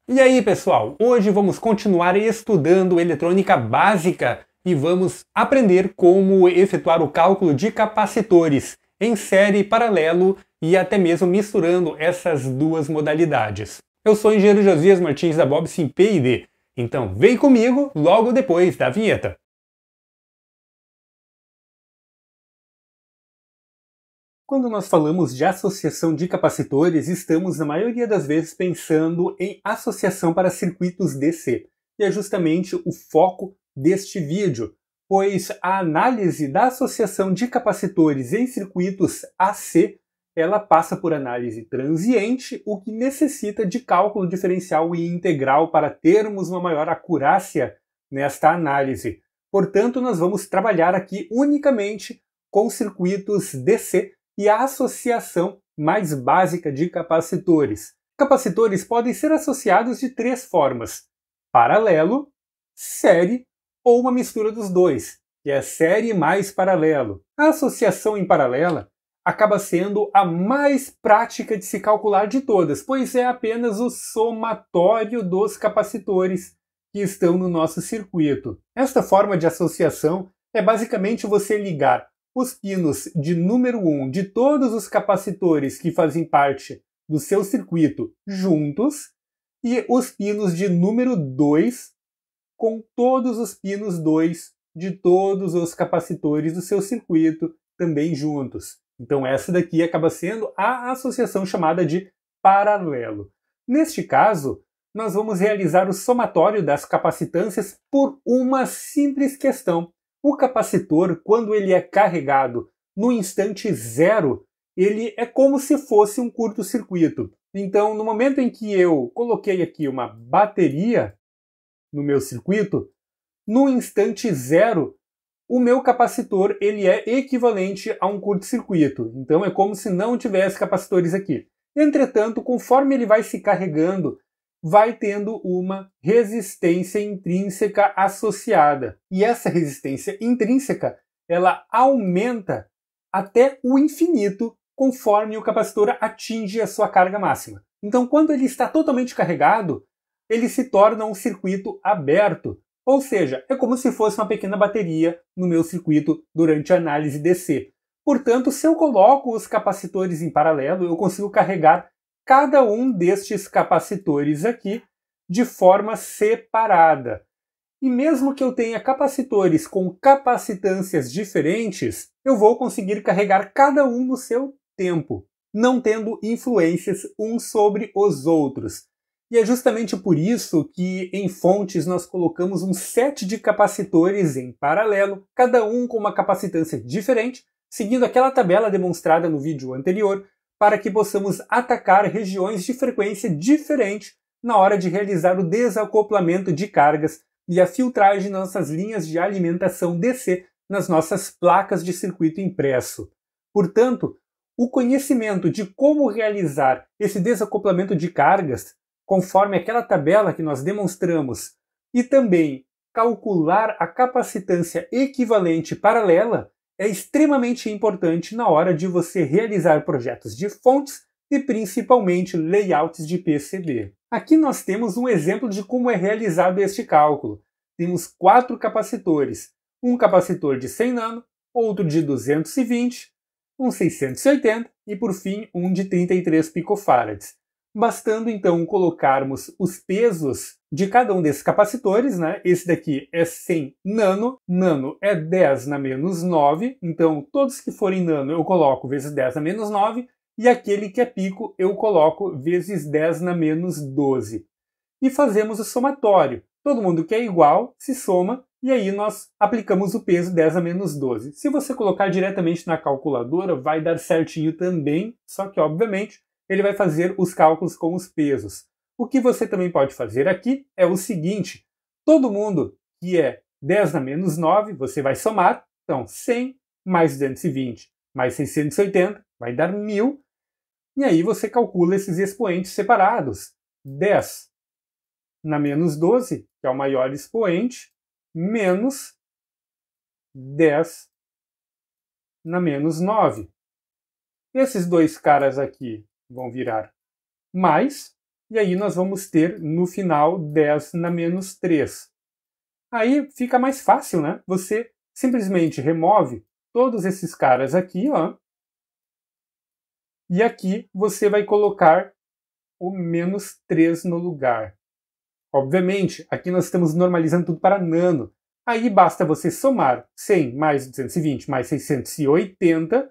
E aí, pessoal? Hoje vamos continuar estudando eletrônica básica e vamos aprender como efetuar o cálculo de capacitores em série, paralelo e até mesmo misturando essas duas modalidades. Eu sou o engenheiro Josias Martins da Bobsim P&D, então vem comigo logo depois da vinheta. Quando nós falamos de associação de capacitores, estamos na maioria das vezes pensando em associação para circuitos DC. E é justamente o foco deste vídeo, pois a análise da associação de capacitores em circuitos AC, ela passa por análise transiente, o que necessita de cálculo diferencial e integral para termos uma maior acurácia nesta análise. Portanto, nós vamos trabalhar aqui unicamente com circuitos DC, e a associação mais básica de capacitores. Capacitores podem ser associados de três formas: paralelo, série ou uma mistura dos dois, que é série mais paralelo. A associação em paralela acaba sendo a mais prática de se calcular de todas, pois é apenas o somatório dos capacitores que estão no nosso circuito. Esta forma de associação é basicamente você ligar os pinos de número 1 de todos os capacitores que fazem parte do seu circuito juntos e os pinos de número 2 com todos os pinos 2 de todos os capacitores do seu circuito também juntos. Então essa daqui acaba sendo a associação chamada de paralelo. Neste caso, nós vamos realizar o somatório das capacitâncias por uma simples questão. O capacitor, quando ele é carregado no instante zero, ele é como se fosse um curto-circuito. Então, no momento em que eu coloquei aqui uma bateria no meu circuito, no instante zero, o meu capacitor ele é equivalente a um curto-circuito. Então, é como se não tivesse capacitores aqui. Entretanto, conforme ele vai se carregando, vai tendo uma resistência intrínseca associada. E essa resistência intrínseca, ela aumenta até o infinito conforme o capacitor atinge a sua carga máxima. Então, quando ele está totalmente carregado, ele se torna um circuito aberto. Ou seja, é como se fosse uma pequena bateria no meu circuito durante a análise DC. Portanto, se eu coloco os capacitores em paralelo, eu consigo carregar cada um destes capacitores aqui de forma separada. E mesmo que eu tenha capacitores com capacitâncias diferentes, eu vou conseguir carregar cada um no seu tempo, não tendo influências uns sobre os outros. E é justamente por isso que em fontes nós colocamos um set de capacitores em paralelo, cada um com uma capacitância diferente, seguindo aquela tabela demonstrada no vídeo anterior, para que possamos atacar regiões de frequência diferente na hora de realizar o desacoplamento de cargas e a filtragem das nossas linhas de alimentação DC nas nossas placas de circuito impresso. Portanto, o conhecimento de como realizar esse desacoplamento de cargas, conforme aquela tabela que nós demonstramos, e também calcular a capacitância equivalente paralela, é extremamente importante na hora de você realizar projetos de fontes e principalmente layouts de PCB. Aqui nós temos um exemplo de como é realizado este cálculo. Temos 4 capacitores, um capacitor de 100 nano, outro de 220, um 680 e por fim um de 33 picofarads. Bastando então colocarmos os pesos de cada um desses capacitores, né? Esse daqui é 100 nano, nano é 10 na menos 9, então todos que forem nano eu coloco vezes 10 na menos 9, e aquele que é pico eu coloco vezes 10 na menos 12. E fazemos o somatório. Todo mundo que é igual se soma, e aí nós aplicamos o peso 10 a menos 12. Se você colocar diretamente na calculadora, vai dar certinho também, só que obviamente ele vai fazer os cálculos com os pesos. O que você também pode fazer aqui é o seguinte: todo mundo que é 10 na menos 9, você vai somar. Então, 100 mais 220 mais 680 vai dar 1000. E aí você calcula esses expoentes separados. 10 na menos 12, que é o maior expoente, menos 10 na menos 9. Esses dois caras aqui vão virar mais, e aí nós vamos ter no final 10 na menos 3. Aí fica mais fácil, né? Você simplesmente remove todos esses caras aqui, ó, e aqui você vai colocar o menos 3 no lugar. Obviamente, aqui nós estamos normalizando tudo para nano. Aí basta você somar 100 mais 220 mais 680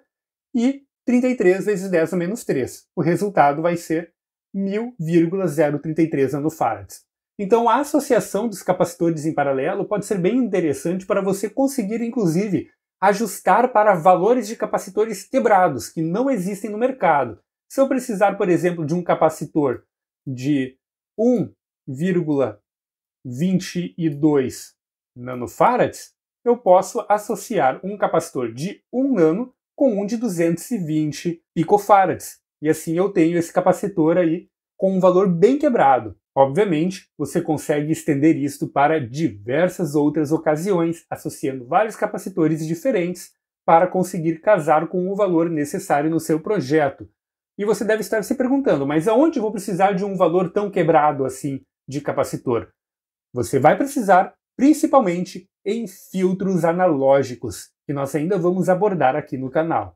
e 33 vezes 10 a menos 3. O resultado vai ser 1000,033 nanofarads. Então a associação dos capacitores em paralelo pode ser bem interessante para você conseguir, inclusive, ajustar para valores de capacitores quebrados que não existem no mercado. Se eu precisar, por exemplo, de um capacitor de 1,22 nanofarads, eu posso associar um capacitor de 1 nano com um de 220 picofarads. E assim eu tenho esse capacitor aí com um valor bem quebrado. Obviamente, você consegue estender isto para diversas outras ocasiões, associando vários capacitores diferentes para conseguir casar com o valor necessário no seu projeto. E você deve estar se perguntando, mas aonde eu vou precisar de um valor tão quebrado assim de capacitor? Você vai precisar principalmente em filtros analógicos, que nós ainda vamos abordar aqui no canal.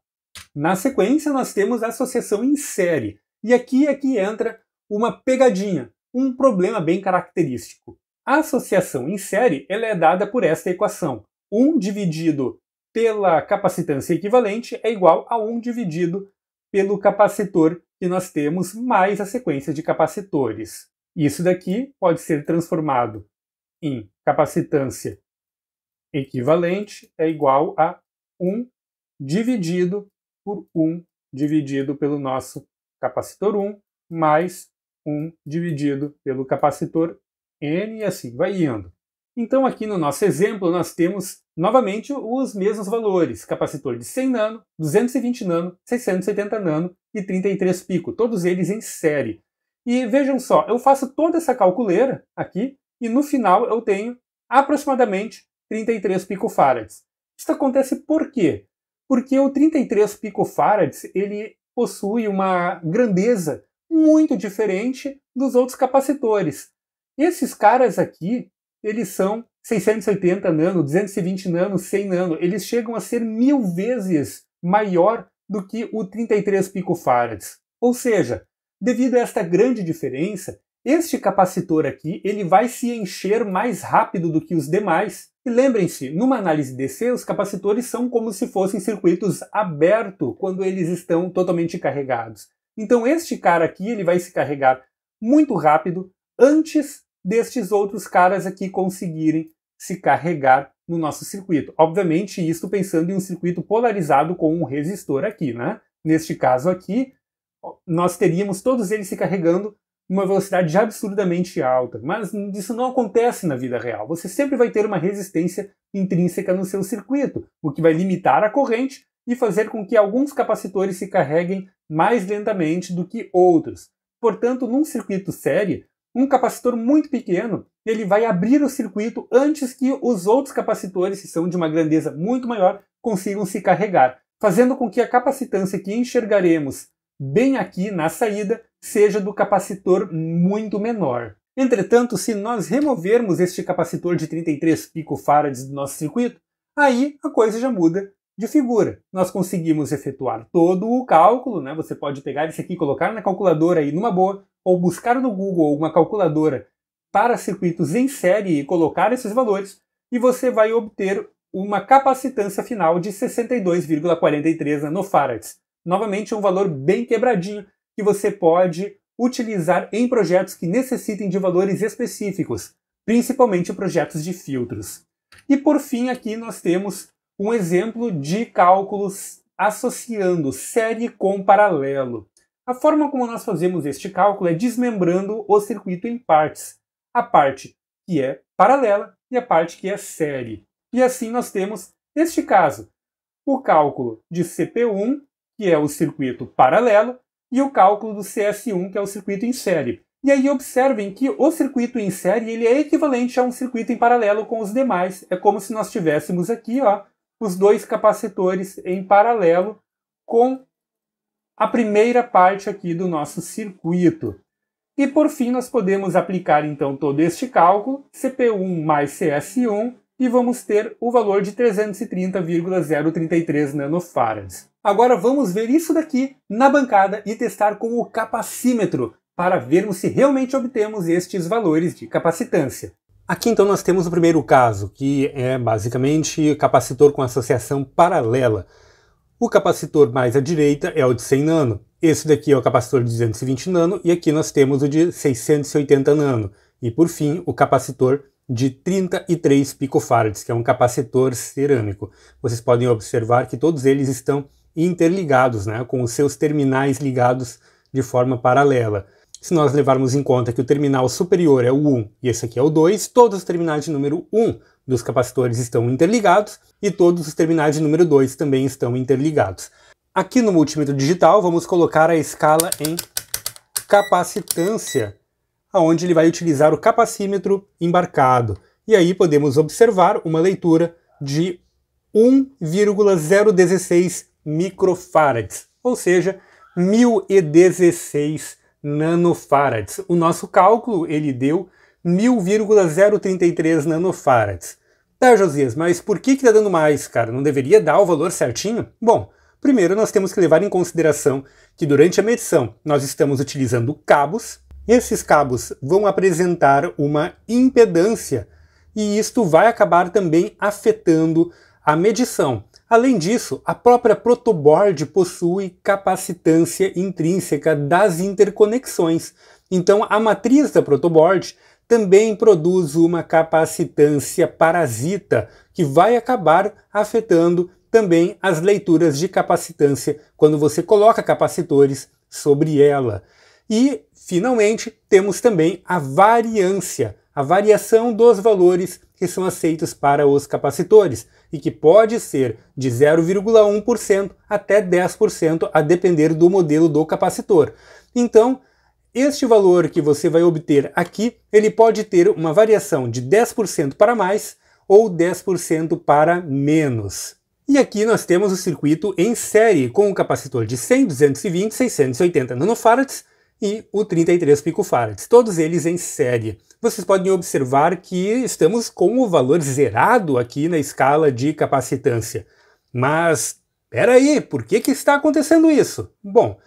Na sequência, nós temos a associação em série. E aqui entra uma pegadinha, um problema bem característico. A associação em série ela é dada por esta equação. 1 dividido pela capacitância equivalente é igual a 1 dividido pelo capacitor que nós temos mais a sequência de capacitores. Isso daqui pode ser transformado em capacitância equivalente é igual a 1 dividido por 1 dividido pelo nosso capacitor 1 mais 1 dividido pelo capacitor N e assim vai indo. Então aqui no nosso exemplo nós temos novamente os mesmos valores, capacitor de 100 nano, 220 nano, 670 nano e 33 pico, todos eles em série. E vejam só, eu faço toda essa calculeira aqui e no final eu tenho aproximadamente 33 picofarads. Isso acontece por quê? Porque o 33 picofarads ele possui uma grandeza muito diferente dos outros capacitores. Esses caras aqui, eles são 680 nano, 220 nano, 100 nano. Eles chegam a ser 1000 vezes maior do que o 33 picofarads. Ou seja, devido a esta grande diferença, este capacitor aqui ele vai se encher mais rápido do que os demais. E lembrem-se, numa análise DC, os capacitores são como se fossem circuitos abertos quando eles estão totalmente carregados. Então este cara aqui ele vai se carregar muito rápido antes destes outros caras aqui conseguirem se carregar no nosso circuito. Obviamente isso pensando em um circuito polarizado com um resistor aqui, né? Neste caso aqui, nós teríamos todos eles se carregando uma velocidade absurdamente alta, mas isso não acontece na vida real. Você sempre vai ter uma resistência intrínseca no seu circuito, o que vai limitar a corrente e fazer com que alguns capacitores se carreguem mais lentamente do que outros. Portanto, num circuito série, um capacitor muito pequeno ele vai abrir o circuito antes que os outros capacitores, que são de uma grandeza muito maior, consigam se carregar, fazendo com que a capacitância que enxergaremos bem aqui na saída seja do capacitor muito menor. Entretanto, se nós removermos este capacitor de 33 picofarads do nosso circuito, aí a coisa já muda de figura. Nós conseguimos efetuar todo o cálculo, né? Você pode pegar esse aqui, colocar na calculadora aí numa boa, ou buscar no Google uma calculadora para circuitos em série e colocar esses valores, e você vai obter uma capacitância final de 62,43 nanofarads. Novamente, um valor bem quebradinho que você pode utilizar em projetos que necessitem de valores específicos, principalmente projetos de filtros. E por fim, aqui nós temos um exemplo de cálculos associando série com paralelo. A forma como nós fazemos este cálculo é desmembrando o circuito em partes. A parte que é paralela e a parte que é série. E assim nós temos, neste caso, o cálculo de CP1, que é o circuito paralelo, e o cálculo do CS1, que é o circuito em série. E aí observem que o circuito em série ele é equivalente a um circuito em paralelo com os demais. É como se nós tivéssemos aqui os dois capacitores em paralelo com a primeira parte aqui do nosso circuito. E por fim nós podemos aplicar então todo este cálculo, CP1 mais CS1, e vamos ter o valor de 330,033 nanofarads. Agora vamos ver isso daqui na bancada e testar com o capacímetro, para vermos se realmente obtemos estes valores de capacitância. Aqui então nós temos o primeiro caso, que é basicamente capacitor com associação paralela. O capacitor mais à direita é o de 100 nano, esse daqui é o capacitor de 220 nano e aqui nós temos o de 680 nano. E por fim o capacitor de 33 picofarads, que é um capacitor cerâmico. Vocês podem observar que todos eles estão interligados, né, com os seus terminais ligados de forma paralela. Se nós levarmos em conta que o terminal superior é o 1 e esse aqui é o 2, todos os terminais de número 1 dos capacitores estão interligados e todos os terminais de número 2 também estão interligados. Aqui no multímetro digital vamos colocar a escala em capacitância, onde ele vai utilizar o capacímetro embarcado. E aí podemos observar uma leitura de 1,016 microfarads, ou seja, 1016 nanofarads. O nosso cálculo ele deu 1000,033 nanofarads. Tá, Josias, mas por que tá dando mais, cara? Não deveria dar o valor certinho? Bom, primeiro nós temos que levar em consideração que durante a medição nós estamos utilizando cabos. Esses cabos vão apresentar uma impedância e isto vai acabar também afetando a medição. Além disso, a própria protoboard possui capacitância intrínseca das interconexões. Então a matriz da protoboard também produz uma capacitância parasita que vai acabar afetando também as leituras de capacitância quando você coloca capacitores sobre ela. E, finalmente, temos também a variância, a variação dos valores que são aceitos para os capacitores, e que pode ser de 0,1% até 10%, a depender do modelo do capacitor. Então, este valor que você vai obter aqui, ele pode ter uma variação de 10% para mais ou 10% para menos. E aqui nós temos o circuito em série, com o capacitor de 100, 220, 680 nanofarads, e o 33 picofarads, todos eles em série. Vocês podem observar que estamos com o valor zerado aqui na escala de capacitância. Mas, peraí, por que está acontecendo isso? Bom,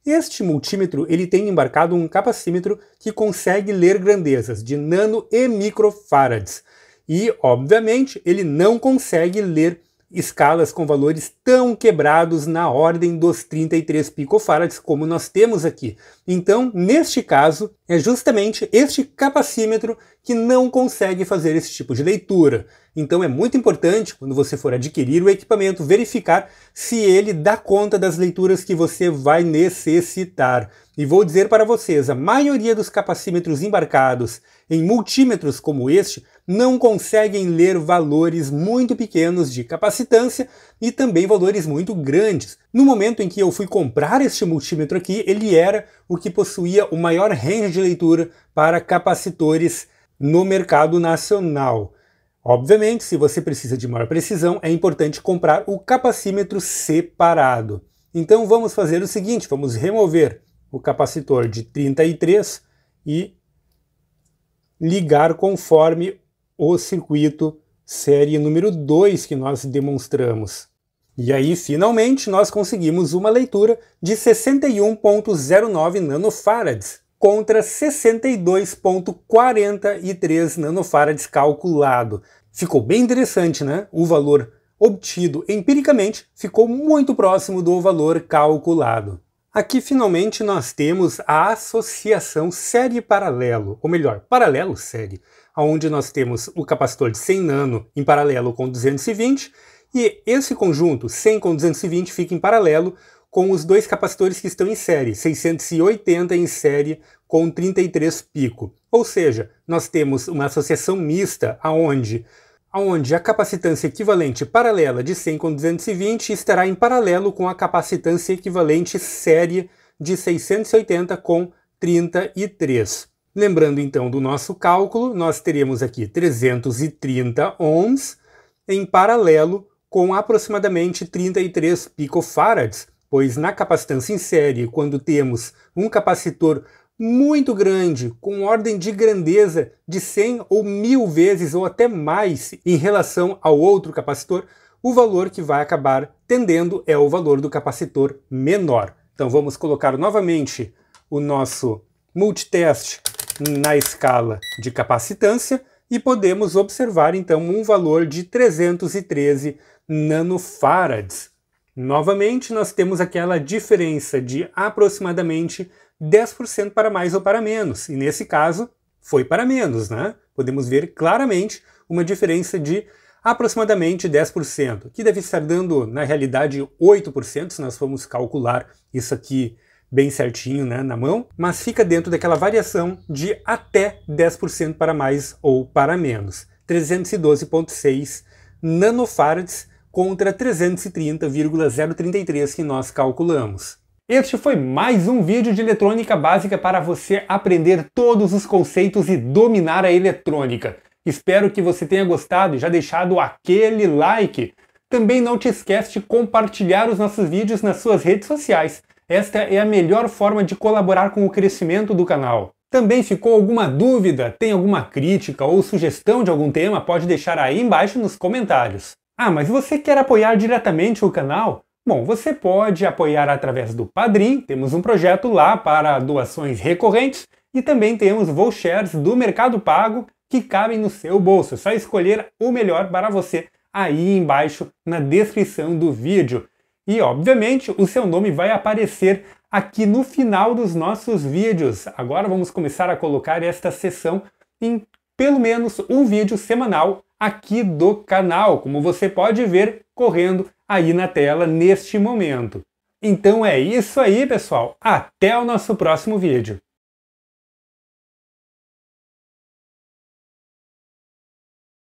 este multímetro ele tem embarcado um capacímetro que consegue ler grandezas de nano e microfarads. E, obviamente, ele não consegue ler escalas com valores tão quebrados na ordem dos 33 picofarads como nós temos aqui. Então, neste caso, é justamente este capacímetro que não consegue fazer esse tipo de leitura. Então é muito importante, quando você for adquirir o equipamento, verificar se ele dá conta das leituras que você vai necessitar. E vou dizer para vocês, a maioria dos capacímetros embarcados em multímetros como este não conseguem ler valores muito pequenos de capacitância e também valores muito grandes. No momento em que eu fui comprar este multímetro aqui, ele era o que possuía o maior range de leitura para capacitores no mercado nacional. Obviamente, se você precisa de maior precisão, é importante comprar o capacímetro separado. Então vamos fazer o seguinte, vamos remover o capacitor de 33 e ligar conforme o circuito série número 2 que nós demonstramos. E aí, finalmente, nós conseguimos uma leitura de 61,09 nanofarads contra 62,43 nanofarads calculado. Ficou bem interessante, né? O valor obtido empiricamente ficou muito próximo do valor calculado. Aqui, finalmente, nós temos a associação série-paralelo, ou melhor, paralelo-série, onde nós temos o capacitor de 100 nano em paralelo com 220, e esse conjunto 100 com 220 fica em paralelo com os dois capacitores que estão em série, 680 em série com 33 pico. Ou seja, nós temos uma associação mista onde a capacitância equivalente paralela de 100 com 220 estará em paralelo com a capacitância equivalente série de 680 com 33. Lembrando então do nosso cálculo, nós teremos aqui 330 ohms em paralelo com aproximadamente 33 picofarads, pois na capacitância em série, quando temos um capacitor muito grande, com ordem de grandeza de 100 ou 1000 vezes ou até mais em relação ao outro capacitor, o valor que vai acabar tendendo é o valor do capacitor menor. Então vamos colocar novamente o nosso multiteste na escala de capacitância e podemos observar então um valor de 313 nanofarads. Novamente nós temos aquela diferença de aproximadamente 10% para mais ou para menos, e nesse caso foi para menos, né? Podemos ver claramente uma diferença de aproximadamente 10%, que deve estar dando, na realidade, 8%, se nós formos calcular isso aqui bem certinho, né, na mão, mas fica dentro daquela variação de até 10% para mais ou para menos. 312,6 nanofarads contra 330,033 que nós calculamos. Este foi mais um vídeo de eletrônica básica para você aprender todos os conceitos e dominar a eletrônica. Espero que você tenha gostado e já deixado aquele like. Também não te esquece de compartilhar os nossos vídeos nas suas redes sociais. Esta é a melhor forma de colaborar com o crescimento do canal. Também ficou alguma dúvida, tem alguma crítica ou sugestão de algum tema? Pode deixar aí embaixo nos comentários. Ah, mas você quer apoiar diretamente o canal? Bom, você pode apoiar através do Padrim, temos um projeto lá para doações recorrentes e também temos vouchers do Mercado Pago que cabem no seu bolso. É só escolher o melhor para você aí embaixo na descrição do vídeo. E, obviamente, o seu nome vai aparecer aqui no final dos nossos vídeos. Agora vamos começar a colocar esta seção em pelo menos um vídeo semanal aqui do canal, como você pode ver correndo aí na tela neste momento. Então é isso aí, pessoal. Até o nosso próximo vídeo.